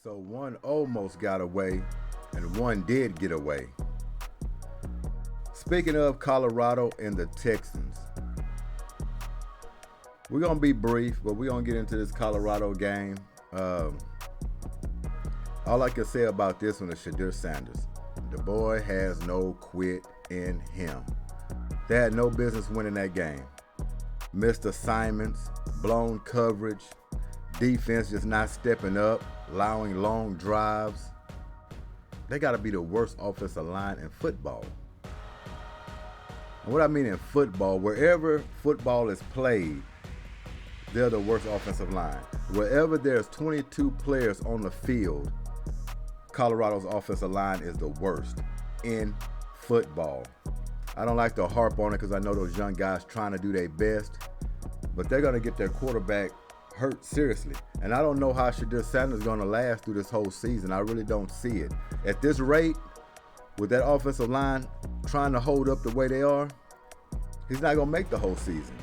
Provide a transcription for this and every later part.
So one almost got away, and one did get away. Speaking of Colorado and the Texans, we're going to be brief, but we're going to get into this Colorado game. All I can say about this one is Shedeur Sanders. The boy has no quit in him. They had no business winning that game. Missed assignments, blown coverage, defense just not stepping up, allowing long drives. They got to be the worst offensive line in football. And what I mean in football, wherever football is played, they're the worst offensive line. Wherever there's 22 players on the field, Colorado's offensive line is the worst in football. I don't like to harp on it because I know those young guys trying to do their best, but they're going to get their quarterback hurt seriously. And I don't know how Shedeur Sanders is going to last through this whole season. I really don't see it. At this rate, with that offensive line trying to hold up the way they are, he's not going to make the whole season.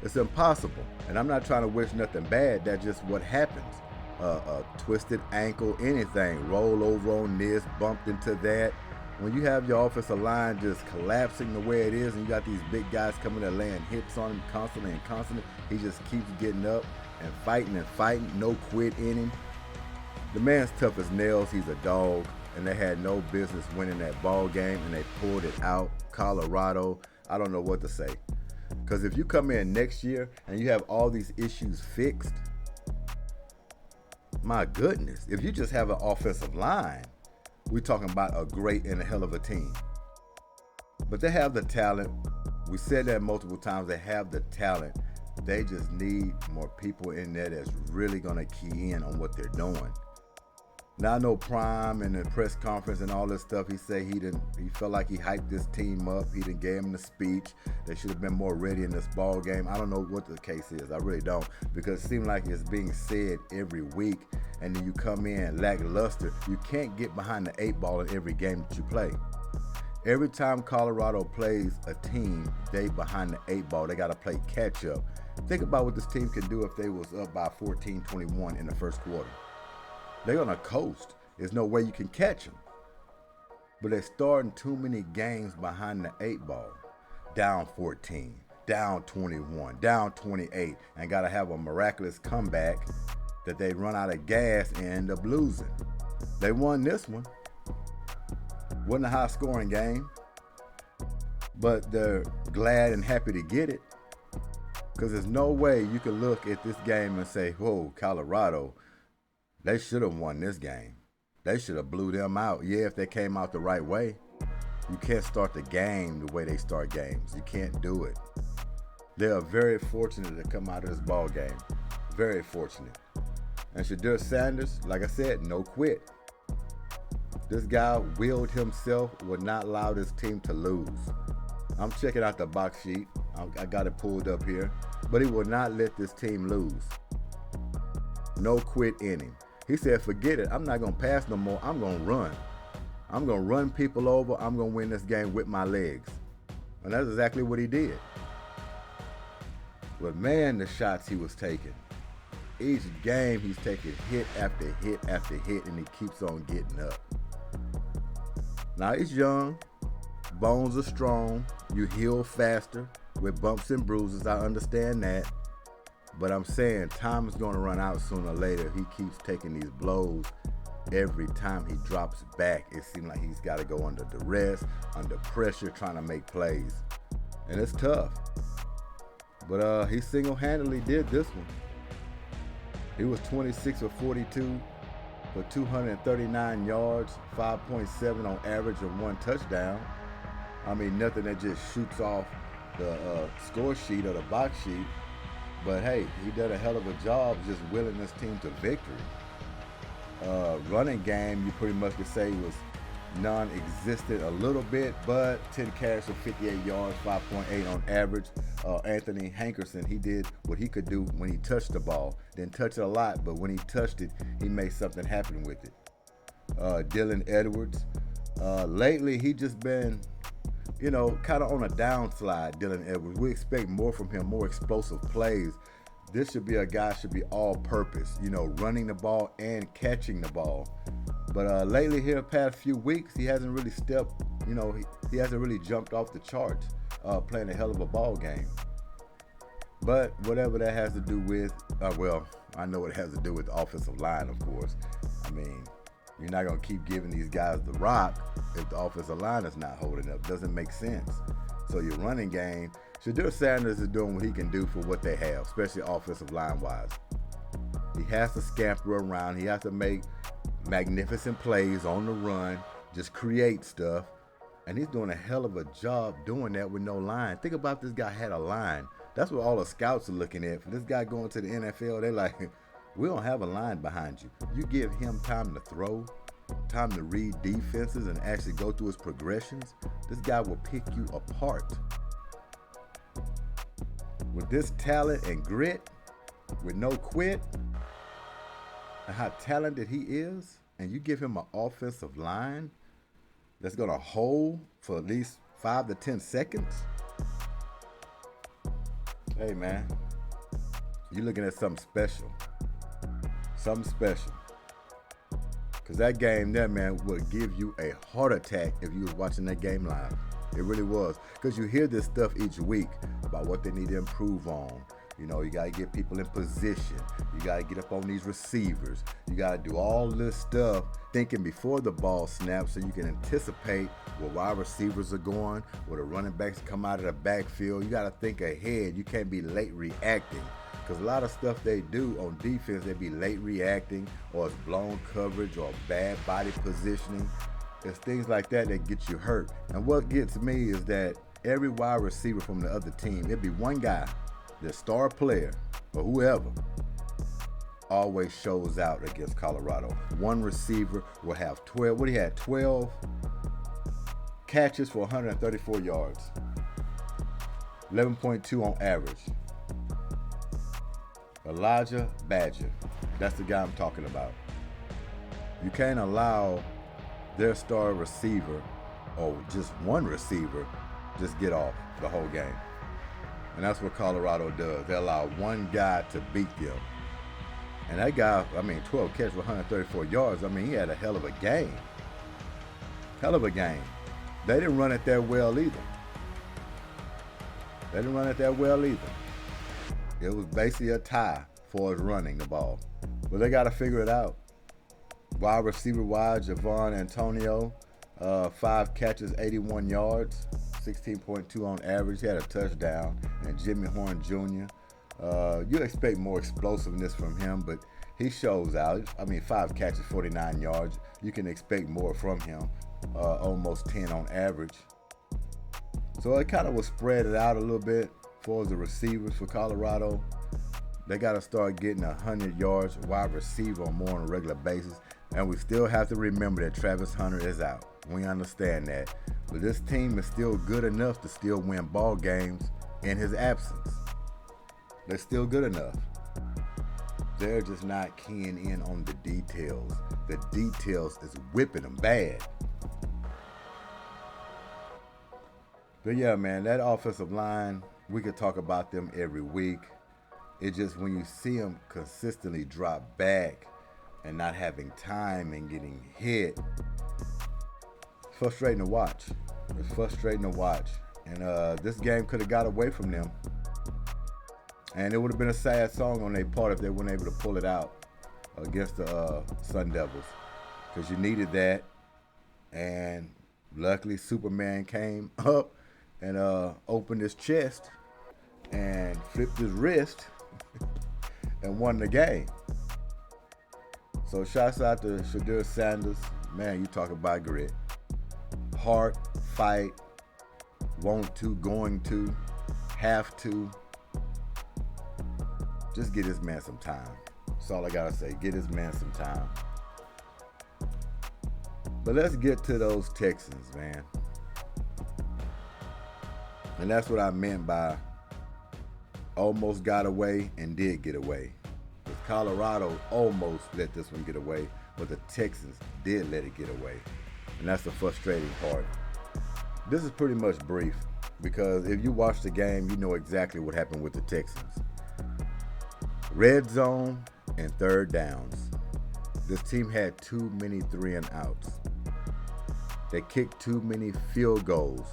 It's impossible. And I'm not trying to wish nothing bad. That's just what happens. A twisted ankle, anything, roll over on this, bumped into that. When you have your offensive line just collapsing the way it is and you got these big guys coming there laying hits on him constantly, he just keeps getting up and fighting, no quit in him. The man's tough as nails, he's a dog, and they had no business winning that ball game, and they pulled it out. Colorado, I don't know what to say. Because if you come in next year and you have all these issues fixed, my goodness, if you just have an offensive line, we're talking about a great and a hell of a team. But they have the talent. We said that multiple times. They have the talent. They just need more people in there that's really going to key in on what they're doing. Now, I know Prime in the press conference and all this stuff, he said he felt like he hyped this team up. He done gave him the speech. They should have been more ready in this ball game. I don't know what the case is. I really don't, because it seems like it's being said every week, and then you come in lackluster. You can't get behind the 8 ball in every game that you play. Every time Colorado plays a team, they behind the 8 ball. They got to play catch up. Think about what this team can do if they was up by 14-21 in the first quarter. They're going to coast. There's no way you can catch them. But they're starting too many games behind the 8 ball. Down 14, down 21, down 28, and got to have a miraculous comeback that they run out of gas and end up losing. They won this one. Wasn't a high-scoring game, but they're glad and happy to get it, because there's no way you can look at this game and say, whoa, Colorado, they should have won this game. They should have blew them out. Yeah, if they came out the right way. You can't start the game the way they start games. You can't do it. They are very fortunate to come out of this ball game. Very fortunate. And Shedeur Sanders, like I said, no quit. This guy willed himself, would not allow this team to lose. I'm checking out the box sheet. I got it pulled up here. But he will not let this team lose. No quit in him. He said, forget it. I'm not going to pass no more. I'm going to run. I'm going to run people over. I'm going to win this game with my legs. And that's exactly what he did. But man, the shots he was taking. Each game he's taking hit after hit after hit, and he keeps on getting up. Now he's young. Bones are strong. You heal faster with bumps and bruises. I understand that. But I'm saying time is going to run out sooner or later. He keeps taking these blows every time he drops back. It seems like he's got to go under duress, under pressure, trying to make plays. And it's tough. But he single-handedly did this one. He was 26 for 42 for 239 yards, 5.7 on average and 1 touchdown. I mean, nothing that just shoots off the score sheet or the box sheet. But hey, he did a hell of a job just willing this team to victory. Running game, you pretty much could say was non-existent a little bit, but 10 carries for 58 yards, 5.8 on average. Anthony Hankerson, he did what he could do when he touched the ball. Didn't touch it a lot, but when he touched it, he made something happen with it. Dylan Edwards, lately he just been kind of on a downslide, Dylan Edwards. We expect more from him, more explosive plays. This should be a guy should be all purpose, running the ball and catching the ball. But lately here, past few weeks, he hasn't really stepped, he hasn't really jumped off the charts, playing a hell of a ball game. But whatever that has to do with, I know it has to do with the offensive line, of course. I mean, you're not going to keep giving these guys the rock if the offensive line is not holding up. Doesn't make sense. So your running game, Shedeur Sanders is doing what he can do for what they have, especially offensive line-wise. He has to scamper around. He has to make magnificent plays on the run, just create stuff. And he's doing a hell of a job doing that with no line. Think about if this guy had a line. That's what all the scouts are looking at. For this guy going to the NFL, they're like, we don't have a line behind you. You give him time to throw, time to read defenses and actually go through his progressions, this guy will pick you apart. With this talent and grit, with no quit, and how talented he is, and you give him an offensive line that's going to hold for at least 5 to 10 seconds, hey man, you're looking at something special. Something special. Because that game there, man, would give you a heart attack if you was watching that game live. It really was. Because you hear this stuff each week about what they need to improve on. You got to get people in position. You got to get up on these receivers. You got to do all this stuff thinking before the ball snaps so you can anticipate where wide receivers are going, where the running backs come out of the backfield. You got to think ahead. You can't be late reacting. Because a lot of stuff they do on defense, they be late reacting, or it's blown coverage, or bad body positioning. It's things like that that get you hurt. And what gets me is that every wide receiver from the other team, it'd be one guy, the star player, or whoever, always shows out against Colorado. One receiver will have 12, what he had, 12 catches for 134 yards, 11.2 on average. Elijah Badger, that's the guy I'm talking about. You can't allow their star receiver, or just one receiver, just get off the whole game. And that's what Colorado does. They allow one guy to beat them. And that guy, 12 catches for 134 yards. He had a hell of a game. Hell of a game. They didn't run it that well either. It was basically a tie for us running the ball. But they got to figure it out. Wide receiver wise, Javon Antonio, 5 catches, 81 yards, 16.2 on average. He had a touchdown. And Jimmy Horn Jr., you expect more explosiveness from him, but he shows out. 5 catches, 49 yards. You can expect more from him, almost 10 on average. So it kind of will spread it out a little bit for the receivers for Colorado. They got to start getting 100 yards wide receiver or more on a regular basis. And we still have to remember that Travis Hunter is out. We understand that. But this team is still good enough to still win ball games in his absence. They're still good enough. They're just not keying in on the details. The details is whipping them bad. But yeah, man, that offensive line, we could talk about them every week. It's just when you see them consistently drop back and not having time and getting hit, it's frustrating to watch. And this game could have got away from them. And it would have been a sad song on their part if they weren't able to pull it out against the Sun Devils. Because you needed that. And luckily Superman came up and opened his chest and flipped his wrist and won the game. So shouts out to Shedeur Sanders. Man, you talk about grit. Heart, fight, want to, going to, have to. Just get this man some time. That's all I gotta say. Get this man some time. But let's get to those Texans, man. And that's what I meant by almost got away and did get away. Because Colorado almost let this one get away, but the Texans did let it get away. And that's the frustrating part. This is pretty much brief, because if you watch the game, you know exactly what happened with the Texans. Red zone and third downs. This team had too many 3-and-outs. They kicked too many field goals.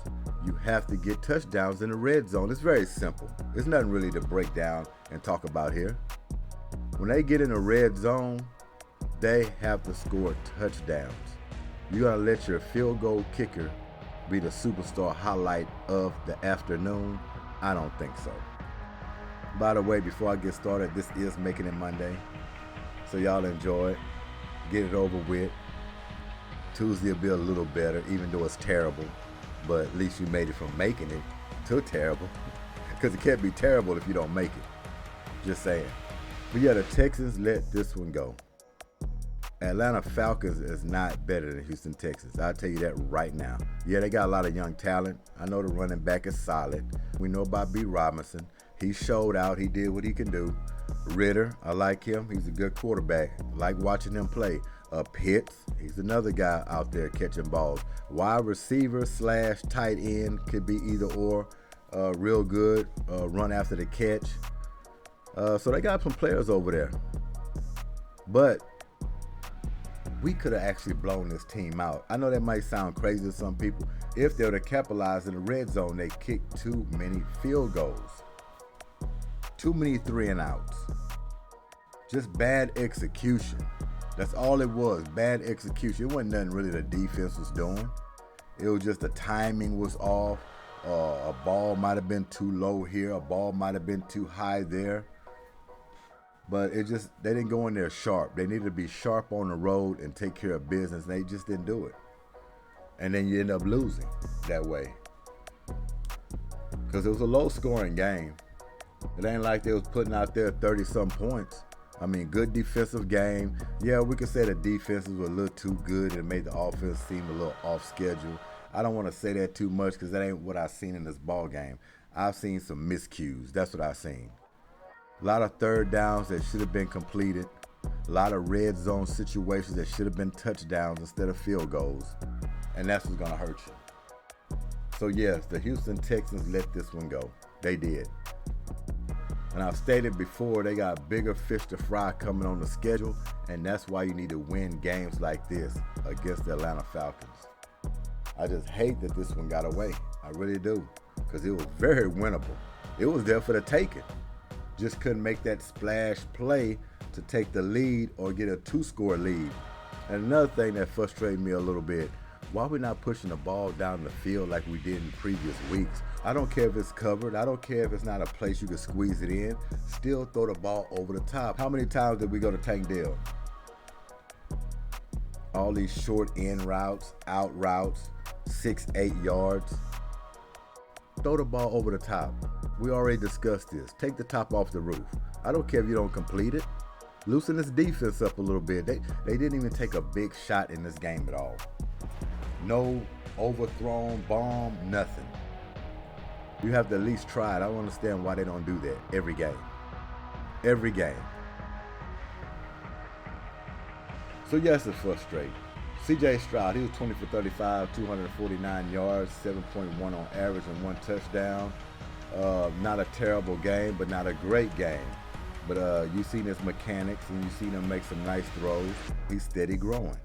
You have to get touchdowns in the red zone. It's very simple. There's nothing really to break down and talk about here. When they get in the red zone, they have to score touchdowns. You're going to let your field goal kicker be the superstar highlight of the afternoon? I don't think so. By the way, before I get started, this is Making It Monday. So y'all enjoy it. Get it over with. Tuesday will be a little better, even though it's terrible. But at least you made it from making it to terrible. Because it can't be terrible if you don't make it. Just saying. But yeah, the Texans let this one go. Atlanta Falcons is not better than Houston Texans. I'll tell you that right now. Yeah, they got a lot of young talent. I know the running back is solid. We know about B. Robinson. He showed out. He did what he can do. Ritter, I like him. He's a good quarterback. I like watching him play. Pitts, he's another guy out there catching balls. Wide receiver / tight end could be either or. Real good. Run after the catch. So they got some players over there. But we could have actually blown this team out. I know that might sound crazy to some people. If they were to capitalize in the red zone, they kicked too many field goals. Too many 3-and-outs. Just bad execution. That's all it was, bad execution. It wasn't nothing really the defense was doing. It was just the timing was off. A ball might have been too low here. A ball might have been too high there. But they didn't go in there sharp. They needed to be sharp on the road and take care of business. And they just didn't do it. And then you end up losing that way. Because it was a low-scoring game. It ain't like they was putting out there 30-some points. I mean, good defensive game. Yeah, we could say the defenses were a little too good and it made the offense seem a little off schedule. I don't want to say that too much because that ain't what I've seen in this ball game. I've seen some miscues. That's what I've seen. A lot of third downs that should have been completed. A lot of red zone situations that should have been touchdowns instead of field goals. And that's what's going to hurt you. So yes, the Houston Texans let this one go. They did. And I've stated before, they got bigger fish to fry coming on the schedule, and that's why you need to win games like this against the Atlanta Falcons. I just hate that this one got away. I really do, because it was very winnable. It was there for the taking. Just couldn't make that splash play to take the lead or get a 2-score lead. And another thing that frustrated me a little bit, why are we not pushing the ball down the field like we did in previous weeks? I don't care if it's covered. I don't care if it's not a place you can squeeze it in. Still throw the ball over the top. How many times did we go to Tank Dell? All these short in routes, out routes, 6-8 yards. Throw the ball over the top. We already discussed this. Take the top off the roof. I don't care if you don't complete it. Loosen this defense up a little bit. They didn't even take a big shot in this game at all. No overthrown bomb, nothing. You have to at least try it. I don't understand why they don't do that every game. Every game. So yes, it's frustrating. C.J. Stroud, he was 20 for 35, 249 yards, 7.1 on average and 1 touchdown. Not a terrible game, but not a great game. But you've seen his mechanics and you've seen him make some nice throws. He's steady growing.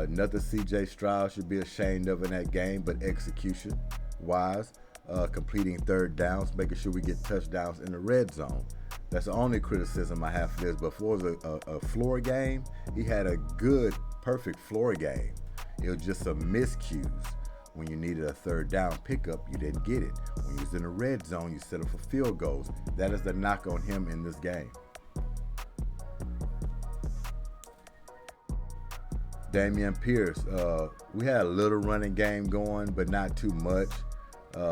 Nothing C.J. Stroud should be ashamed of in that game, but execution-wise, completing third downs, making sure we get touchdowns in the red zone. That's the only criticism I have for this. Before it was a floor game, he had a good, perfect floor game. It was just some miscues. When you needed a third down pickup, you didn't get it. When you was in the red zone, you settled for field goals. That is the knock on him in this game. Dameon Pierce, we had a little running game going, but not too much.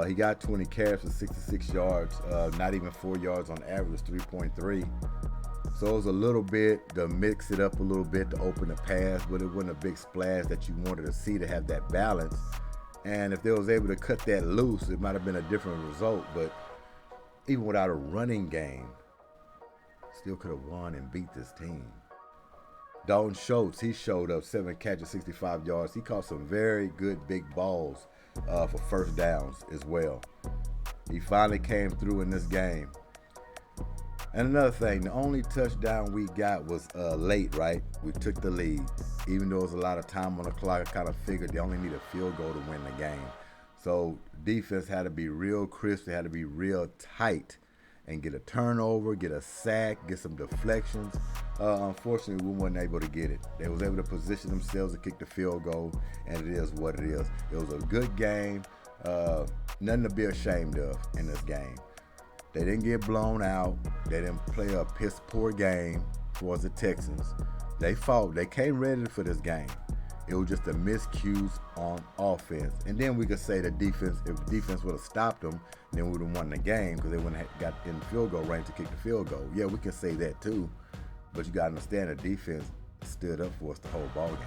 He got 20 carries for 66 yards, not even 4 yards on average, 3.3. So it was a little bit to mix it up a little bit to open the pass, but it wasn't a big splash that you wanted to see to have that balance. And if they was able to cut that loose, it might have been a different result. But even without a running game, still could have won and beat this team. Dalton Schultz, he showed up, 7 catches, 65 yards. He caught some very good big balls for first downs as well. He finally came through in this game. And another thing, the only touchdown we got was late, right? We took the lead. Even though it was a lot of time on the clock, I kind of figured they only need a field goal to win the game. So defense had to be real crisp. They had to be real tight and get a turnover, get a sack, get some deflections. Unfortunately, we weren't able to get it. They was able to position themselves to kick the field goal, and it is what it is. It was a good game. Nothing to be ashamed of in this game. They didn't get blown out. They didn't play a piss-poor game towards the Texans. They fought. They came ready for this game. It was just a miscues on offense. And then we could say the defense, if the defense would have stopped them, then we would have won the game because they wouldn't have got in field goal range to kick the field goal. Yeah, we can say that too. But you got to understand the defense stood up for us the whole ball game.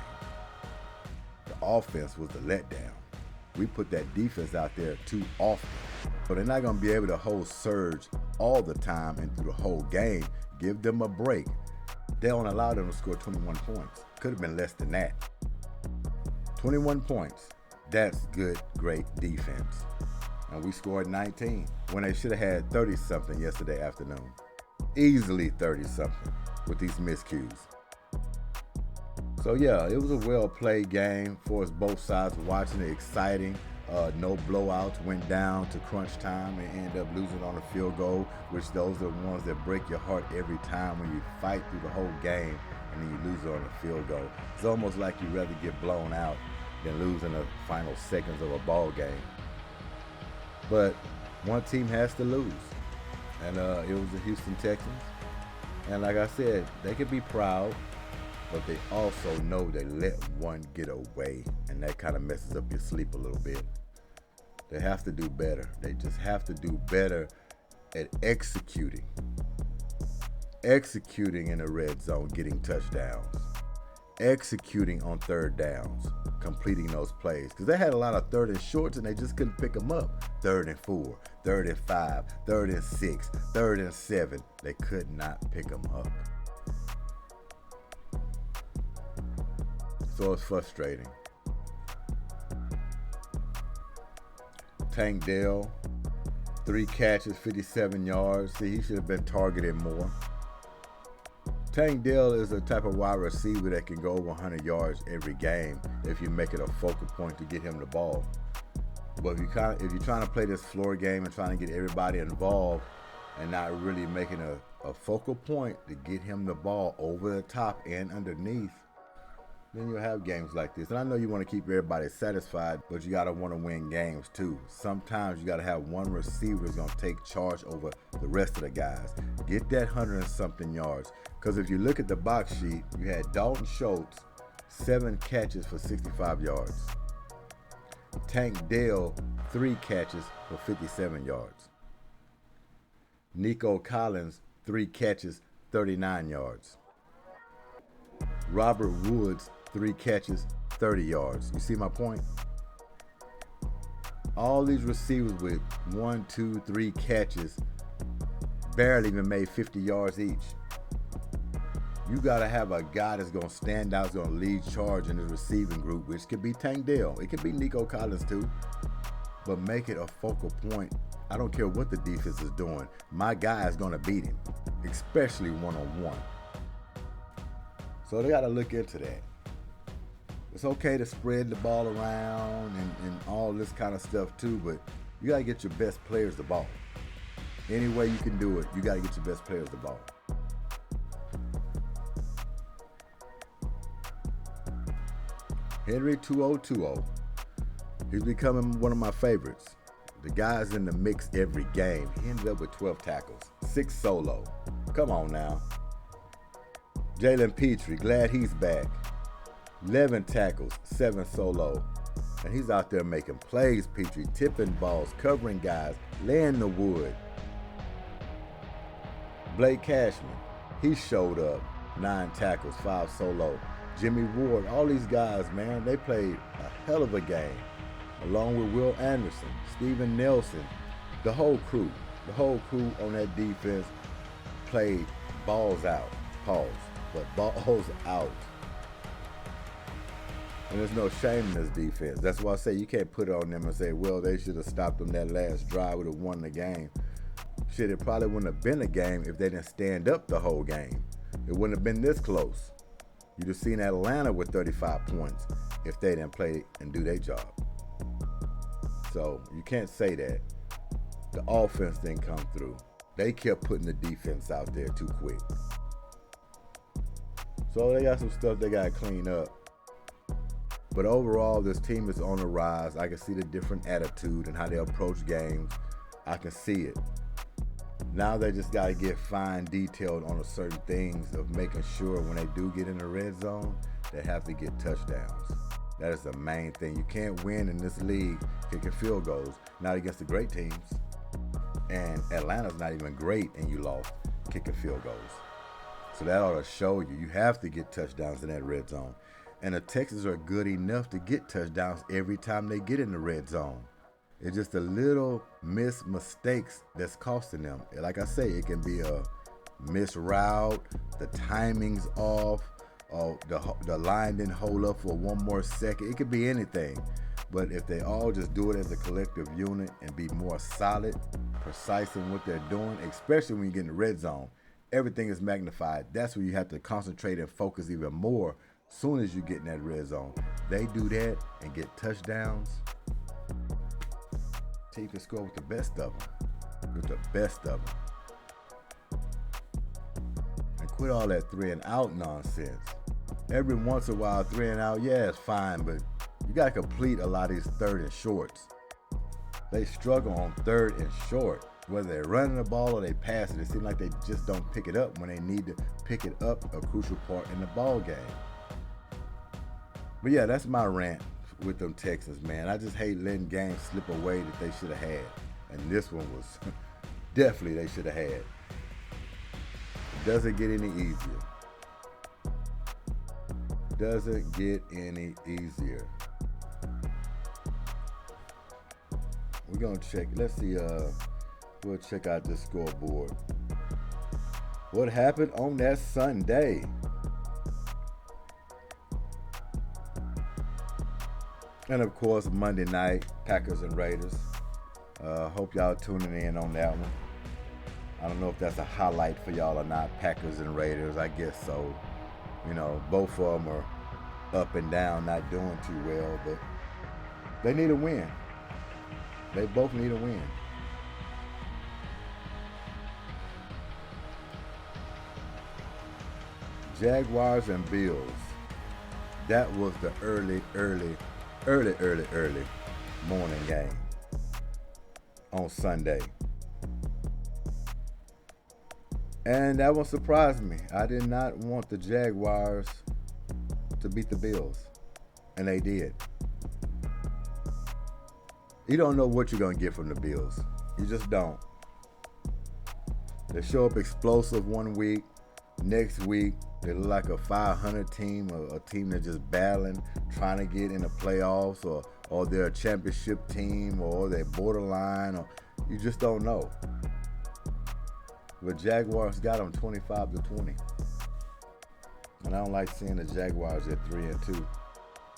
The offense was the letdown. We put that defense out there too often. So they're not going to be able to hold surge all the time and through the whole game. Give them a break. They don't allow them to score 21 points. Could have been less than that. 21 points. That's good, great defense. And we scored 19 when they should have had 30-something yesterday afternoon. Easily 30-something with these miscues. So yeah, it was a well-played game for us both sides. Watching it, exciting. No blowouts. Went down to crunch time and ended up losing on a field goal, which those are the ones that break your heart every time when you fight through the whole game and then you lose on a field goal. It's almost like you'd rather get blown out than lose in the final seconds of a ball game. But one team has to lose, and it was the Houston Texans. And like I said, they could be proud, but they also know they let one get away, and that kind of messes up your sleep a little bit. They have to do better. They just have to do better at executing in the red zone, getting touchdowns, executing on third downs, completing those plays. Because they had a lot of third and shorts, and they just couldn't pick them up. 3rd and 4, 3rd and 5, 3rd and 6, 3rd and 7. They could not pick them up. So it's frustrating. Tank Dell, 3 catches, 57 yards. See, he should have been targeted more. Tank Dell is a type of wide receiver that can go over 100 yards every game if you make it a focal point to get him the ball. But if you're trying to play this floor game and trying to get everybody involved and not really making a focal point to get him the ball over the top and underneath, then you'll have games like this. And I know you want to keep everybody satisfied, but you got to want to win games too. Sometimes you got to have one receiver who's going to take charge over the rest of the guys. Get that 100 and something yards. Because if you look at the box sheet, you had Dalton Schultz, 7 catches for 65 yards. Tank Dell, 3 catches for 57 yards. Nico Collins, 3 catches, 39 yards. Robert Woods, 3 catches, 30 yards. You see my point? All these receivers with 1, 2, 3 catches barely even made 50 yards each. You got to have a guy that's going to stand out, that's going to lead charge in the receiving group, which could be Tank Dell. It could be Nico Collins too. But make it a focal point. I don't care what the defense is doing. My guy is going to beat him, especially one-on-one. So they got to look into that. It's okay to spread the ball around and all this kind of stuff too, but you got to get your best players the ball. Any way you can do it, you got to get your best players the ball. Henry 2020. He's becoming one of my favorites. The guy's in the mix every game. He ended up with 12 tackles, 6 solo. Come on now. Jalen Petrie, glad he's back. 11 tackles, 7 solo. And he's out there making plays, Petrie, tipping balls, covering guys, laying the wood. Blake Cashman, he showed up. 9 tackles, 5 solo. Jimmy Ward, all these guys, man, they played a hell of a game. Along with Will Anderson, Steven Nelson, the whole crew on that defense played balls out. Pause. But balls out. And there's no shame in this defense. That's why I say you can't put it on them and say, well, they should have stopped them that last drive, would have won the game. Shit, it probably wouldn't have been a game if they didn't stand up the whole game. It wouldn't have been this close. You'd have seen Atlanta with 35 points if they didn't play and do their job. So you can't say that. The offense didn't come through. They kept putting the defense out there too quick. So they got some stuff they got to clean up. But overall, this team is on the rise. I can see the different attitude and how they approach games. I can see it. Now they just got to get fine detailed on certain things of making sure when they do get in the red zone, they have to get touchdowns. That is the main thing. You can't win in this league kicking field goals, not against the great teams. And Atlanta's not even great and you lost kicking field goals. So that ought to show you. You have to get touchdowns in that red zone. And the Texans are good enough to get touchdowns every time they get in the red zone. It's just the little missed mistakes that's costing them. Like I say, it can be a missed route, the timing's off, or the line didn't hold up for one more second. It could be anything. But if they all just do it as a collective unit and be more solid, precise in what they're doing, especially when you get in the red zone, everything is magnified. That's where you have to concentrate and focus even more as soon as you get in that red zone. They do that and get touchdowns. Team can score with the best of them. With the best of them. And quit all that 3 and out nonsense. Every once in a while, 3 and out, yeah, it's fine, but you got to complete a lot of these 3rd and shorts. They struggle on 3rd and short. Whether they're running the ball or they pass it, it seems like they just don't pick it up when they need to pick it up, a crucial part in the ball game. But yeah, that's my rant with them Texans, man. I just hate letting games slip away that they should have had. And this one was definitely they should have had. It doesn't get any easier. Doesn't get any easier. We're going to check. Let's see. We'll check out this scoreboard. What happened on that Sunday? And of course, Monday night, Packers and Raiders. Hope y'all tuning in on that one. I don't know if that's a highlight for y'all or not, Packers and Raiders. I guess so. You know, both of them are up and down, not doing too well, but they need a win. They both need a win. Jaguars and Bills. That was the early morning game on Sunday. And that one surprised me. I did not want the Jaguars to beat the Bills. And they did. You don't know what you're going to get from the Bills. You just don't. They show up explosive one week. Next week, they look like a 500 team, or a team that's just battling, trying to get in the playoffs, or they're a championship team, or they're borderline, or you just don't know. But Jaguars got them 25-20. And I don't like seeing the Jaguars at 3-2,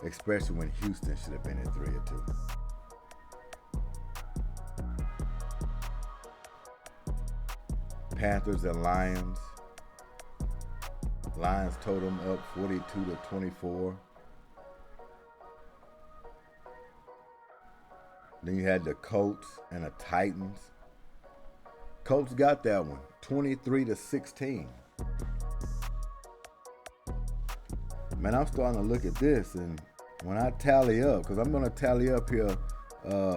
especially when Houston should have been at 3-2. Panthers and Lions. Lions totaled them up 42-24. Then you had the Colts and the Titans. Colts got that one, 23-16. Man, I'm starting to look at this, and when I tally up, because I'm going to tally up here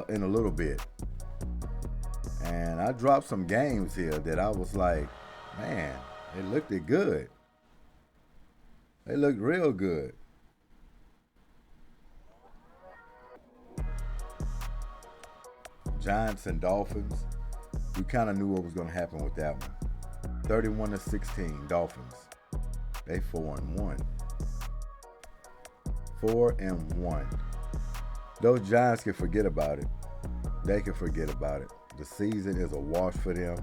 in a little bit, and I dropped some games here that I was like, man, they looked good. They looked real good. Giants and Dolphins. We kind of knew what was going to happen with that one. 31-16, Dolphins. They 4-1. 4-1. Those Giants can forget about it. They can forget about it. The season is a wash for them.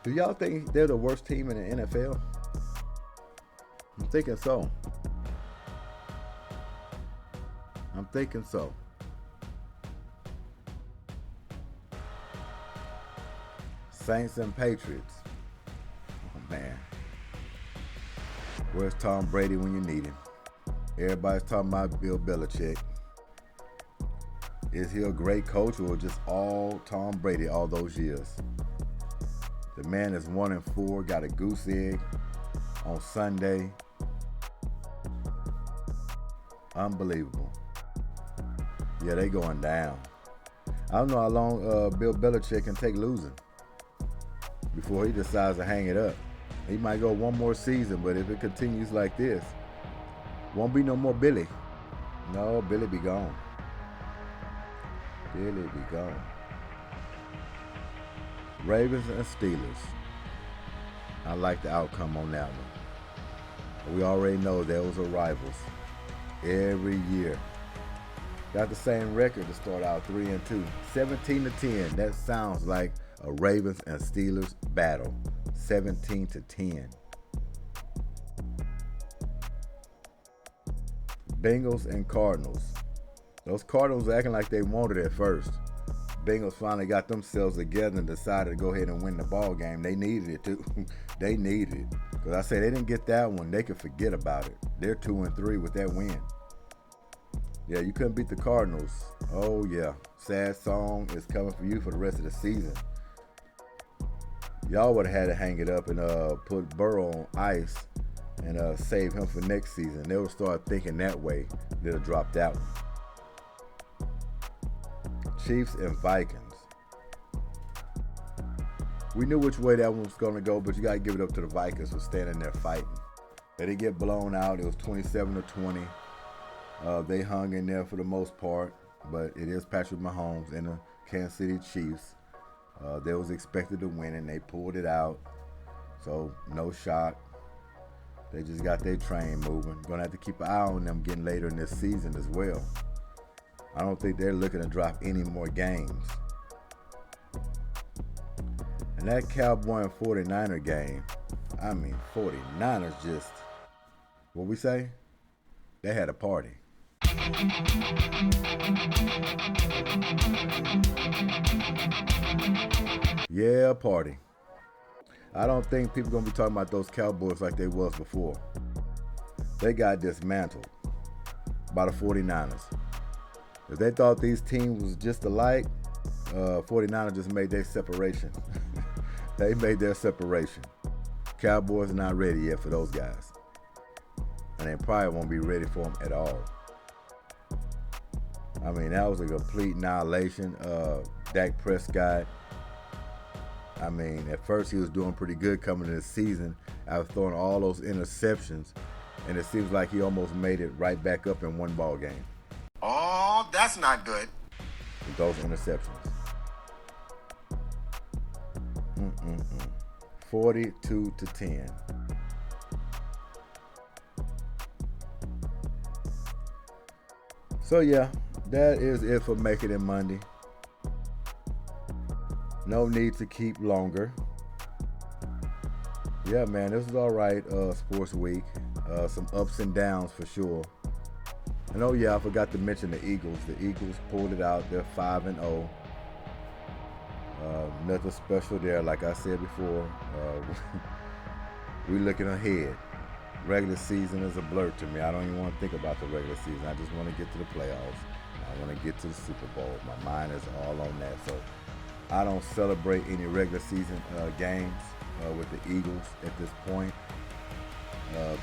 Do y'all think they're the worst team in the NFL? I'm thinking so. I'm thinking so. Saints and Patriots. Oh, man. Where's Tom Brady when you need him? Everybody's talking about Bill Belichick. Is he a great coach or just all Tom Brady all those years? The man is 1-4, got a goose egg on Sunday. Unbelievable. Yeah, they going down. I don't know how long Bill Belichick can take losing before he decides to hang it up. He might go one more season, but if it continues like this, won't be no more Billy. No, Billy be gone. Billy be gone. Ravens and Steelers. I like the outcome on that one. We already know those are rivals. Every year. Got the same record to start out, 3-2. 17-10. That sounds like a Ravens and Steelers battle. 17-10. Bengals and Cardinals. Those Cardinals acting like they wanted it at first. Bengals finally got themselves together and decided to go ahead and win the ball game. They needed it too. They needed it. Because I say they didn't get that one. They could forget about it. They're 2-3 with that win. Yeah, you couldn't beat the Cardinals. Oh yeah. Sad song is coming for you for the rest of the season. Y'all would have had to hang it up and put Burrow on ice and save him for next season. They would start thinking that way. They'll drop that one. Chiefs and Vikings. We knew which way that one was going to go, but you got to give it up to the Vikings for standing there fighting. They didn't get blown out. It was 27-20. They hung in there for the most part, but it is Patrick Mahomes and the Kansas City Chiefs. They was expected to win, and they pulled it out. So, no shock. They just got their train moving. Going to have to keep an eye on them getting later in this season as well. I don't think they're looking to drop any more games. And that Cowboy and 49er game, 49ers just, what we say? They had a party. Yeah, a party. I don't think people going to be talking about those Cowboys like they was before. They got dismantled by the 49ers. If they thought these teams was just alike, 49ers just made their separation. They made their separation. Cowboys are not ready yet for those guys. And they probably won't be ready for them at all. That was a complete annihilation. Dak Prescott, at first he was doing pretty good coming into the season after throwing all those interceptions. And it seems like he almost made it right back up in one ball game. Oh, that's not good. With those interceptions. 42-10. So yeah, that is it for Making It Monday. No need to keep longer. Yeah, man, this is all right. Sports week. Some ups and downs for sure. And oh yeah, I forgot to mention the Eagles. The Eagles pulled it out. They're 5-0. Nothing special there. Like I said before, we're looking ahead. Regular season is a blur to me. I don't even want to think about the regular season. I just want to get to the playoffs. I want to get to the Super Bowl. My mind is all on that. So I don't celebrate any regular season games with the Eagles at this point.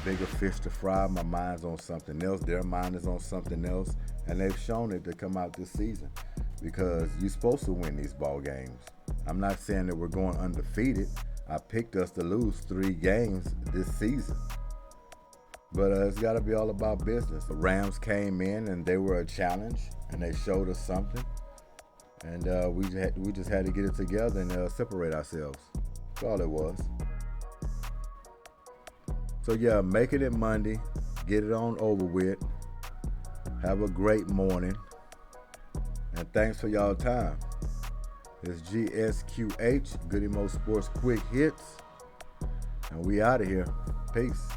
Bigger fish to fry. My mind's on something else. Their mind is on something else. And they've shown it to come out this season because you're supposed to win these ball games. I'm not saying that we're going undefeated. I picked us to lose 3 games this season. But it's got to be all about business. The Rams came in and they were a challenge and they showed us something. And we just had to get it together and separate ourselves. That's all it was. So yeah, Making It Monday. Get it on over with. Have a great morning. And thanks for y'all time. It's G.S.Q.H, Goodymo Sports Quick Hits. And we out of here. Peace.